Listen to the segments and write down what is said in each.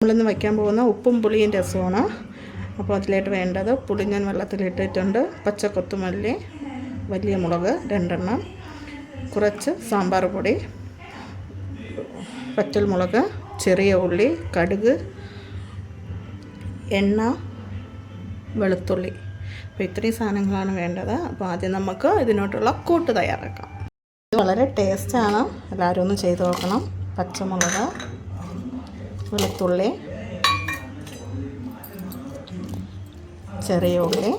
നമ്മളിന്ന് വയ്ക്കാൻ പോകുന്ന ഉപ്പും പുളിയും രസമാണ്. അപ്പോൾ അതിലായിട്ട് വേണ്ടത് പുളി ഞാൻ വെള്ളത്തിലിട്ടിട്ടുണ്ട്, പച്ച കൊത്തുമല്ലി, വലിയ മുളക് 2 എണ്ണം, കുറച്ച് സാമ്പാർ പൊടി, പച്ചമുളക്, ചെറിയ ഉള്ളി, കടുക്, എണ്ണ, വെളുത്തുള്ളി. അപ്പോൾ ഇത്രയും സാധനങ്ങളാണ് വേണ്ടത്. അപ്പോൾ ആദ്യം നമുക്ക് ഇതിനോട്ടുള്ള കൂട്ട് തയ്യാറാക്കാം. ഇത് വളരെ ടേസ്റ്റാണ്, എല്ലാവരും ഒന്ന് ചെയ്ത് നോക്കണം. പച്ചമുളക്, വെളുത്തുള്ളി, ചെറിയ ഉള്ളി,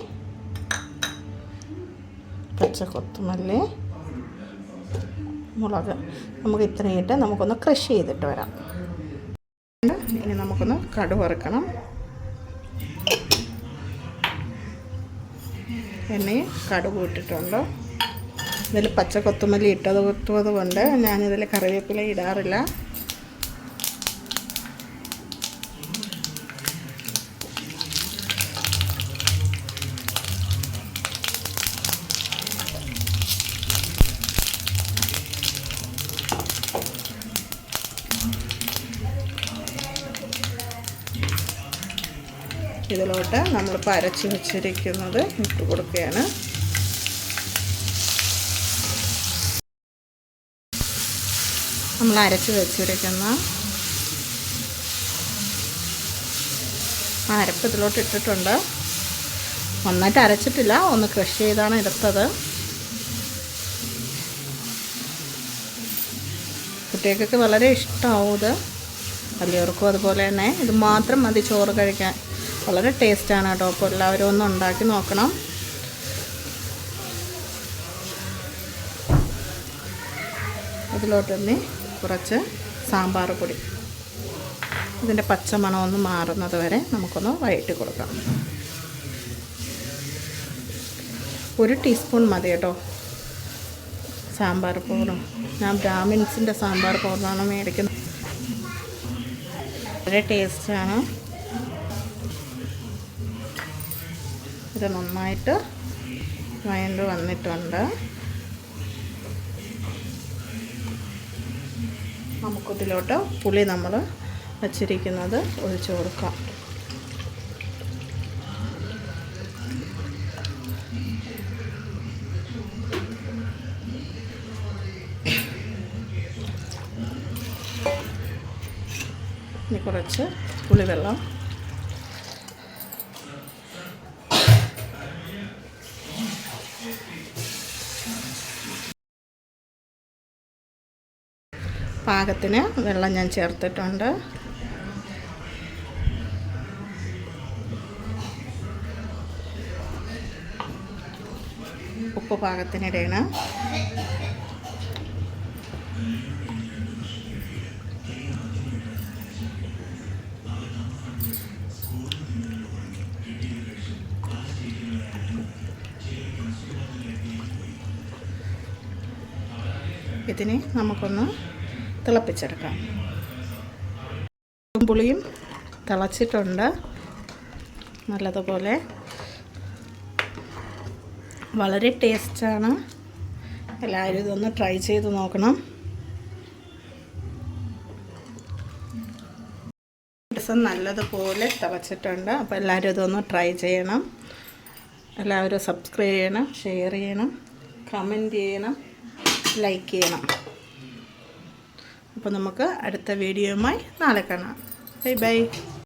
പച്ച കൊത്തുമല്ലി, മുളക്. നമുക്ക് ഇത്രയും ഇട്ട് നമുക്കൊന്ന് ക്രഷ് ചെയ്തിട്ട് വരാം. ഇനി നമുക്കൊന്ന് കടുക് വറുക്കണം. എണ്ണയും കടുക് ഇട്ടിട്ടുണ്ട്. ഇതിൽ പച്ച കൊത്തുമല്ലി ഇട്ടത് കൊണ്ട് ഞാനിതിൽ കറിവേപ്പില ഇടാറില്ല. ഇതിലോട്ട് നമ്മളിപ്പോൾ അരച്ച് വെച്ചിരിക്കുന്നത് ഇട്ട് കൊടുക്കുകയാണ്. നമ്മൾ അരച്ച് വെച്ചിരിക്കുന്ന അരപ്പ് ഇതിലോട്ട് ഇട്ടിട്ടുണ്ട്. നന്നായിട്ട് അരച്ചിട്ടില്ല, ഒന്ന് ക്രഷ് ചെയ്താണ് എടുത്തത്. കുട്ടികൾക്കൊക്കെ വളരെ ഇഷ്ടമാവും ഇത്. വലിയവർക്കും അതുപോലെ തന്നെ. ഇത് മാത്രം മതി ചോറ് കഴിക്കാൻ. വളരെ ടേസ്റ്റാണ് കേട്ടോ. അപ്പോൾ എല്ലാവരും ഒന്ന് ഉണ്ടാക്കി നോക്കണം. ഇതിലോട്ട് തന്നെ കുറച്ച് സാമ്പാർ പൊടി, ഇതിൻ്റെ പച്ചമണം ഒന്ന് മാറുന്നത് വരെ നമുക്കൊന്ന് വഴറ്റി കൊടുക്കാം. 1 ടീസ്പൂൺ മതി കേട്ടോ സാമ്പാർ പൗഡർ. ഞാൻ ബ്രാഹ്മിൻസിൻ്റെ സാമ്പാർ പൗഡറാണ് മേടിക്കുന്നത്. വളരെ ടേസ്റ്റാണ്. ഇത് നന്നായിട്ട് വഴണ്ട് വന്നിട്ടുണ്ട്. നമുക്കിതിലോട്ട് പുളി നമ്മൾ വച്ചിരിക്കുന്നത് ഒഴിച്ച് കൊടുക്കാം. ഇനി കുറച്ച് പുളിവെള്ളം, പാകത്തിന് വെള്ളം ഞാൻ ചേർത്തിട്ടുണ്ട്. ഉപ്പ് പാകത്തിനിടണം. ഇതിനെ നമുക്കൊന്ന് തിളപ്പിച്ചെടുക്കാം. പുളിയും തിളച്ചിട്ടുണ്ട് നല്ലതുപോലെ. വളരെ ടേസ്റ്റാണ്. എല്ലാവരും ഇതൊന്ന് ട്രൈ ചെയ്ത് നോക്കണം. നല്ലതുപോലെ തിളച്ചിട്ടുണ്ട്. അപ്പോൾ എല്ലാവരും ഇതൊന്ന് ട്രൈ ചെയ്യണം. എല്ലാവരും സബ്സ്ക്രൈബ് ചെയ്യണം, ഷെയർ ചെയ്യണം, കമൻറ്റ് ചെയ്യണം, ലൈക്ക് ചെയ്യണം. അപ്പോൾ നമുക്ക് അടുത്ത വീഡിയോയുമായി നാളെ കാണാം. Bye bye.